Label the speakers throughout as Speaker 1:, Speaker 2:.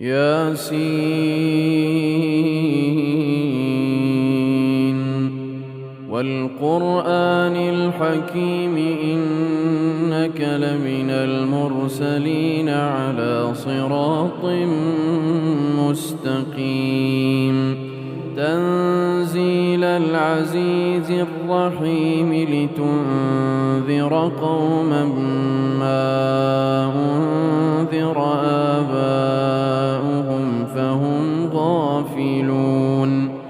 Speaker 1: ياسين والقرآن الحكيم إنك لمن المرسلين على صراط مستقيم تنزيل العزيز الرحيم لتنذر قوما ما أنذر آباؤهم فهم غافلون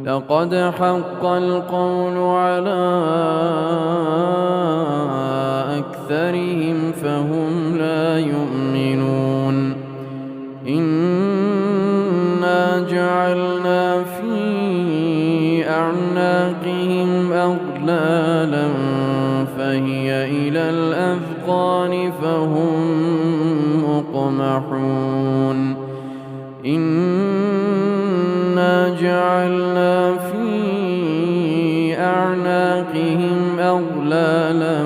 Speaker 1: لقد حق القول على أكثرهم فهم لا يؤمنون إنا جعلنا في أعناقهم أغلالا فهي إلى الأذقان فهم مقمحون إنا جعلنا في أعناقهم أغلالا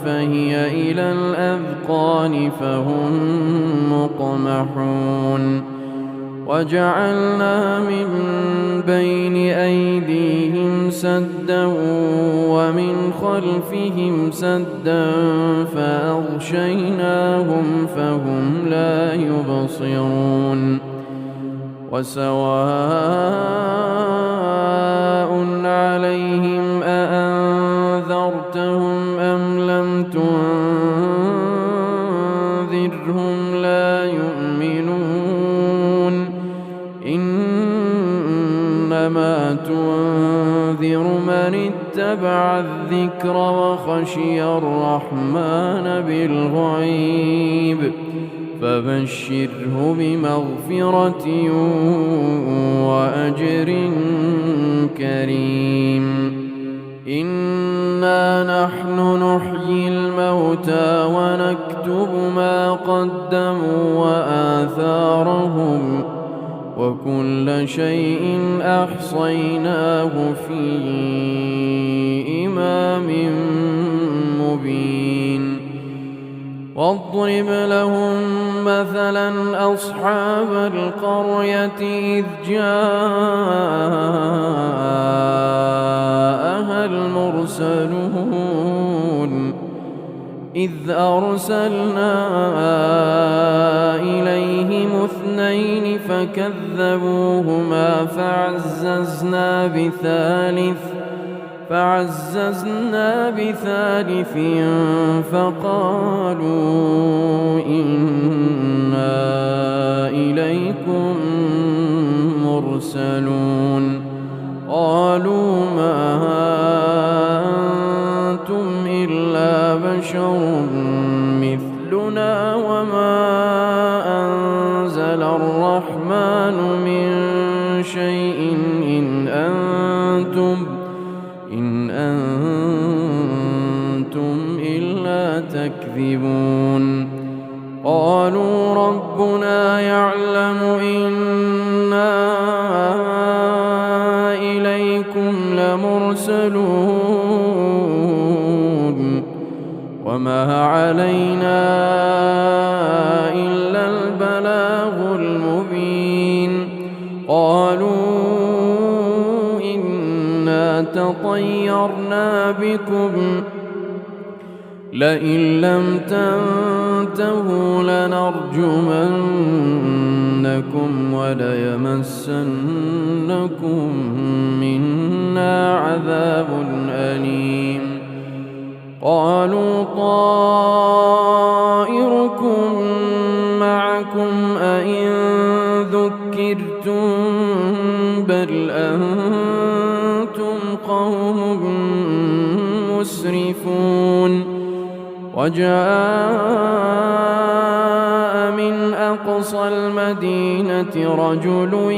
Speaker 1: فهي إلى الأذقان فهم مقمحون وجعلنا من بين أيديهم سدا ومن خلفهم سدا فأغشيناهم فهم لا يبصرون وسواء عليهم أأنذرتهم أم لم تنذرهم لا يؤمنون إنما تنذر من اتبع الذكر وخشي الرحمن بالغيب فبشره بمغفرة وأجر كريم إنا نحن نحيي الموتى ونكتب ما قدموا وآثارهم وكل شيء أحصيناه في إمام مبين واضرب لهم مثلا أصحاب القرية إذ جاءها المرسلون إذ أرسلنا إليهم اثنين فكذبوهما فعززنا بثالث فقالوا إنا إليكم مرسلون قالوا ما أنتم إلا بشر مثلنا وما أنزل الرحمن من شيء إن أنتم إلا تكذبون قالوا ربنا يعلم إنا إليكم لمرسلون وما علينا إلا البلاغ المبين قالوا إنا تطيرنا بكم لئن لم تنتهوا لنرجمنكم وليمسنكم منا عذاب أليم قالوا طائركم معكم أئن ذكرتم بل أنتم قوم مسرفون وجاء من أقصى المدينة رجل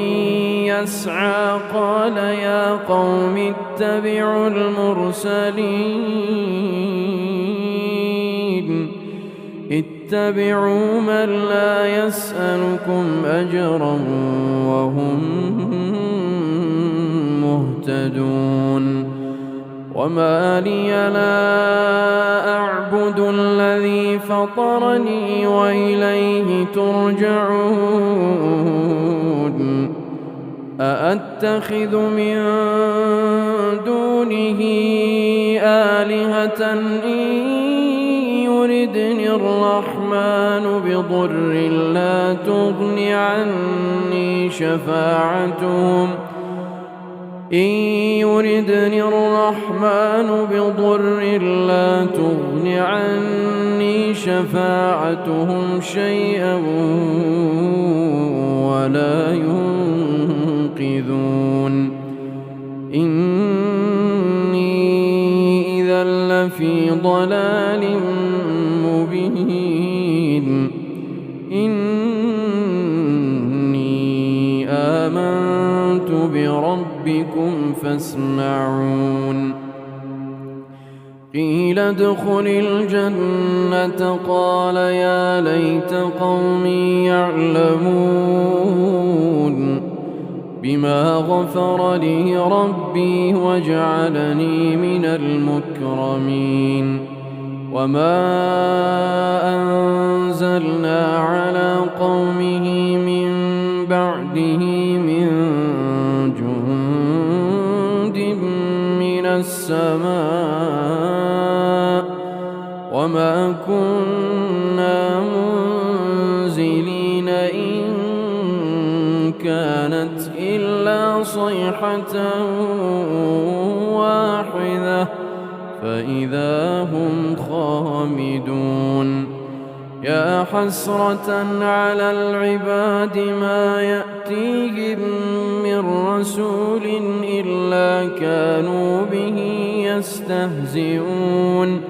Speaker 1: يسعى قال يا قوم اتبعوا المرسلين اتبعوا من لا يسألكم أجرا وهم مهتدون وما لي لا أعبد الذي فطرني وإليه ترجعون أأتخذ من دونه آلهة إن يردني الرحمن بضر لا تغن عني شفاعتهم لا تغن عني شفاعتهم شيئا ولا ينقذون إني إذا لفي ضلال مبين إني آمنت بربكم فاسمعون قيل ادخل الجنة قال يا ليت قومي يعلمون بما غفر لي ربي وجعلني من المكرمين وما أنزلنا على قومه من بعده من جند من السماء وما كنا منزلين إن كانت إلا صيحة واحدة فإذا هم خامدون يا حسرة على العباد ما يأتيهم من رسول إلا كانوا به يستهزئون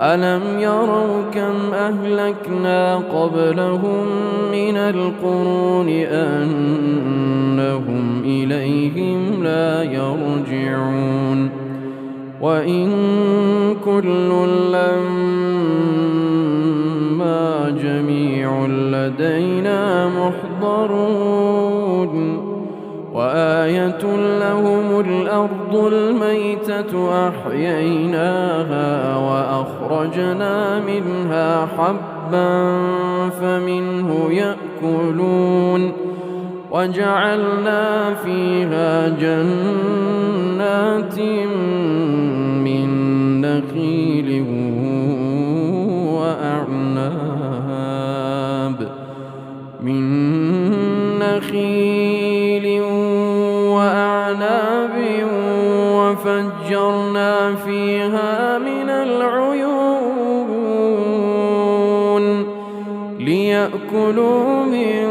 Speaker 1: ألم يروا كم أهلكنا قبلهم من القرون أنهم إليهم لا يرجعون وإن كل لما جميع لدينا محضرون وآية لهم الأرض الميتة أحييناها وأخرجنا منها حبا فمنه يأكلون وجعلنا فيها جنات من نخيل وأعناب وفجرنا فيها من العيون ليأكلوا من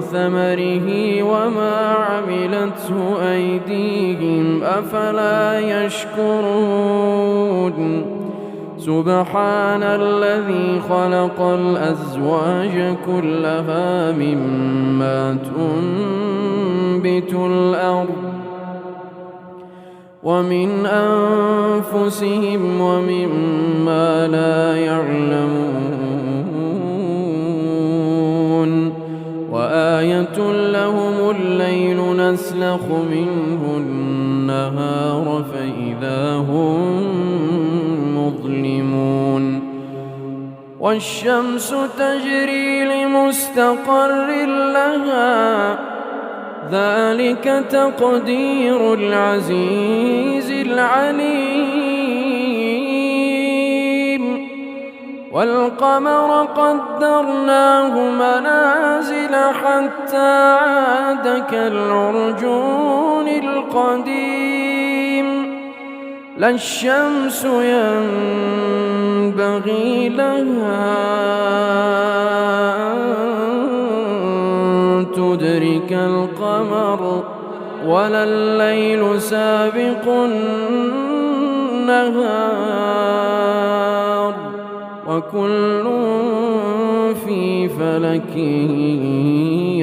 Speaker 1: ثمره وما عملته أيديهم أفلا يشكرون سبحان الذي خلق الأزواج كلها مما تنبت الأرض ومن أنفسهم ومما لا يعلمون وآية لهم الليل نسلخ منه النهار فإذا هم مظلمون والشمس تجري لمستقر لها ذلك تقدير العزيز العليم والقمر قدرناه منازل حتى عاد كالعرجون القديم لا الشمس ينبغي لها أن تدرك القمر ولا الليل سابق النهار وكل في فلك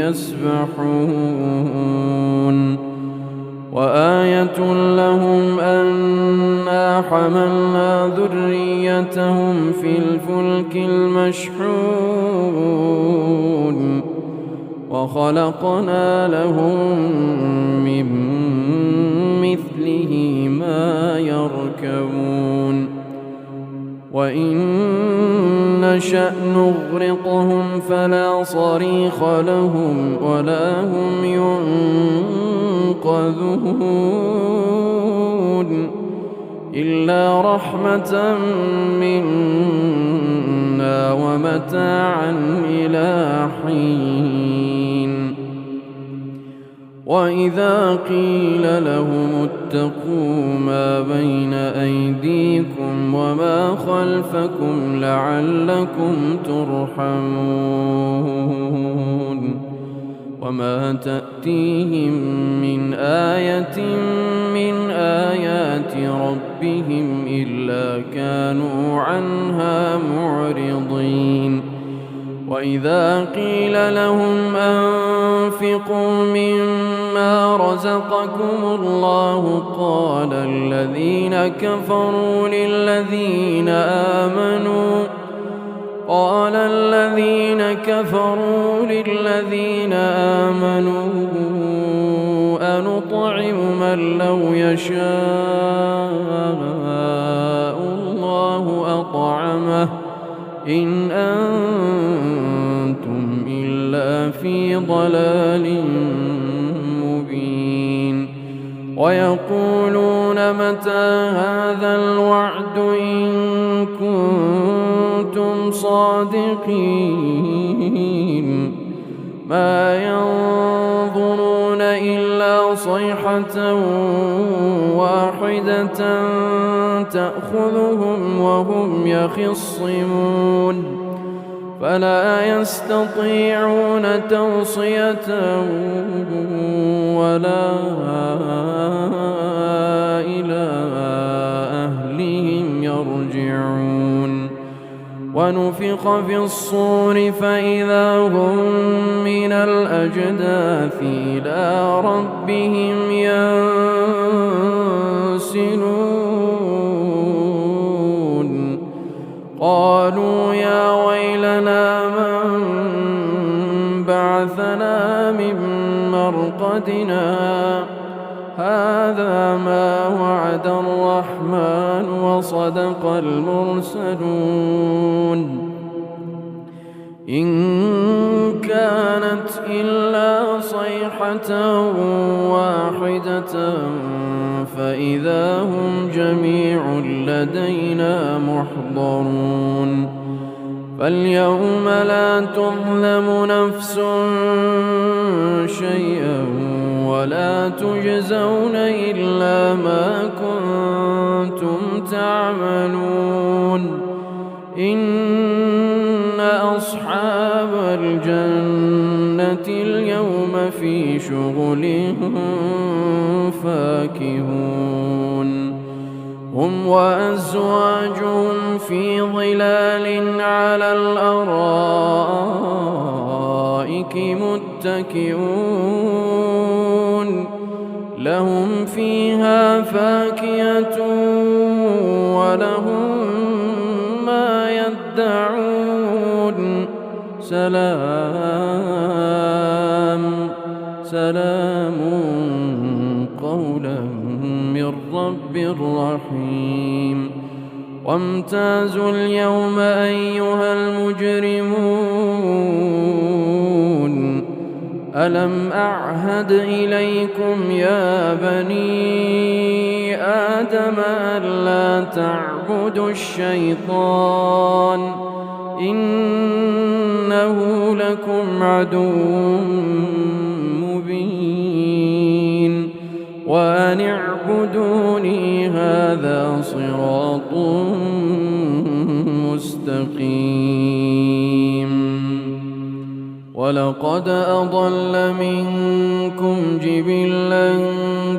Speaker 1: يسبحون وآية لهم أنا حملنا ذريتهم في الفلك المشحون وخلقنا لهم من مثله ما فيها يركبون وإن نشأ نغرقهم فلا صريخ لهم ولا هم ينقذون إلا رحمة منا ومتاعا إلى حين وإذا قيل لهم اتقوا ما بين أيديكم وما خلفكم لعلكم ترحمون وما تأتيهم من آية من آيات ربهم إلا كانوا عنها معرضين وإذا قيل لهم أنفقوا مما رزقكم الله قال الذين كفروا للذين آمنوا أنطعم من لو يشاء الله أطعمه إن أنتم إلا في ضلال مبين ويقولون متى هذا الوعد إن كنتم صادقين ما ينظرون إلا صيحة واحدة تأخذهم وهم يخصمون فلا يستطيعون توصية ولا إلى أهلهم يرجعون ونفخ في الصور فإذا هم من الأجداث إلى ربهم ينسلون قالوا يا ويلنا من بعثنا من مرقدنا هذا ما وعد الرحمن وصدق المرسلون إن كانت إلا صيحة واحدة فإذا هم جميع لدينا محضرون فاليوم لا تظلم نفس شيئا ولا تجزون إلا ما كنتم تعملون إن أصحاب الجنة اليوم في شغل فاكهون هم وأزواجهم في ظلال على الأرائك متكئون لهم فيها فاكهة ولهم ما يدعون سلام قولا من رب رحيم وامتازوا اليوم أيها المجرمون ألم أعهد إليكم يا بني آدم ألا تعبدوا الشيطان إنه لكم عدو مبين وأن اعبدوني هذا صراط مستقيم ولقد أضل منكم جبلا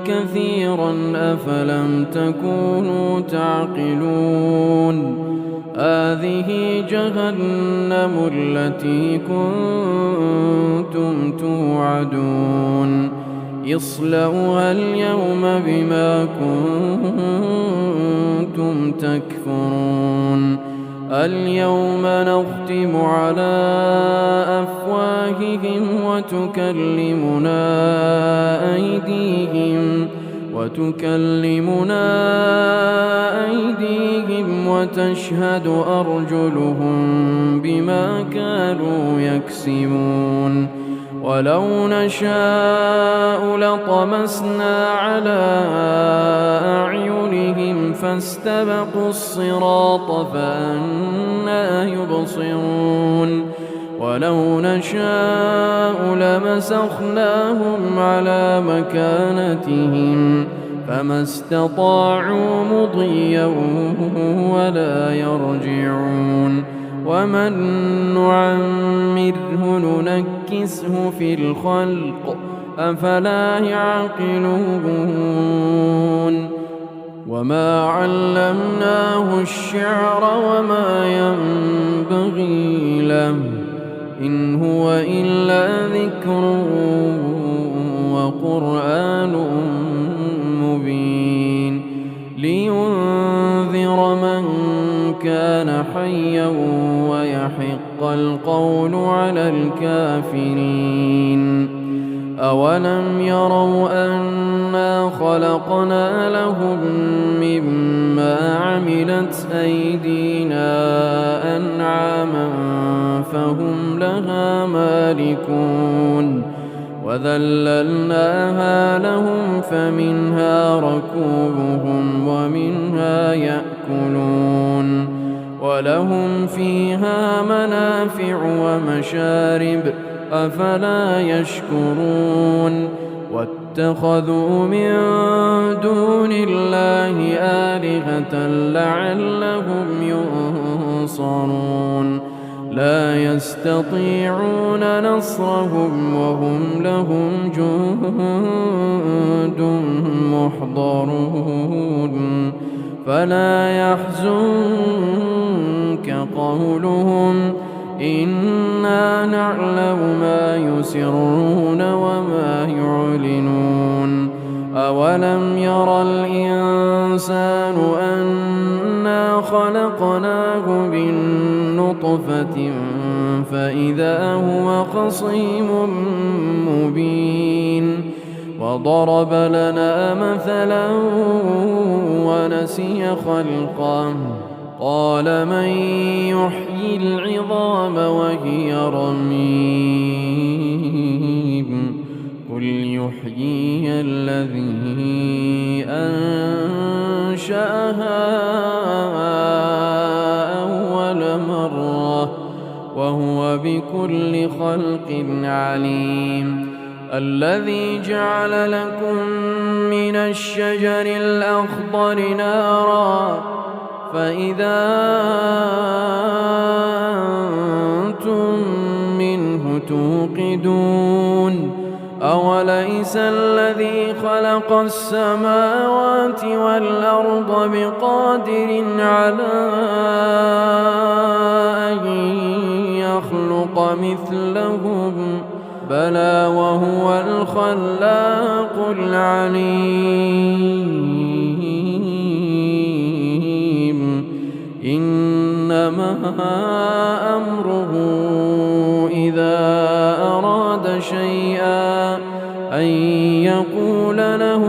Speaker 1: كثيرا أفلم تكونوا تعقلون هذه جهنم التي كنتم توعدون اصلوها اليوم بما كنتم تكفرون اليوم نختم على أفواههم وتكلمنا وتكلمنا أيديهم وتشهد أرجلهم بما كانوا يكسبون ولو نشاء لطمسنا على أعينهم فاستبقوا الصراط فأنى يبصرون ولو نشاء لمسخناهم على مكانتهم فما استطاعوا مضيا ولا يرجعون ومن نعمره ننكسه في الخلق أفلا يعقلون وما علمناه الشعر وما ينبغي له إن هو إلا ذكر وقرآن مبين لينذر من كان حيا ويحق القول على الكافرين أولم يروا أنا خلقنا لهم مما عملت أيدينا أنعاما فهم لها مالكون وذللناها لهم فمنها ركوبهم ومنها يأكلون ولهم فيها منافع ومشارب أفلا يشكرون واتخذوا من دون الله آلهة لعلهم ينصرون لا يستطيعون نصرهم وهم لهم جند محضرون فلا يحزنك قولهم إنا نعلم ما يسرون وما يعلنون أولم يرى الإنسان أنا خلقناه من نطفة فإذا هو خصيم مبين وضرب لنا مثلا ونسي خلقه قال من يحيي العظام وهي رميم قل يحييها الذي أنشأها أول مرة وهو بكل خلق عليم الذي جعل لكم من الشجر الأخضر نارا فإذا أنتم منه توقدون أوليس الذي خلق السماوات والأرض بقادر على أن يخلق مثلهم بلى وهو الخلاق العليم إنما أمره إذا أراد شيئا أن يقول له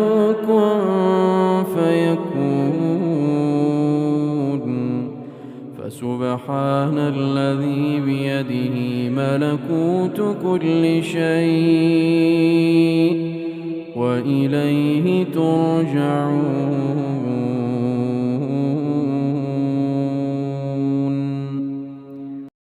Speaker 1: كن فيكون فسبحان الذي بيده ملكوت كل شيء وإليه ترجعون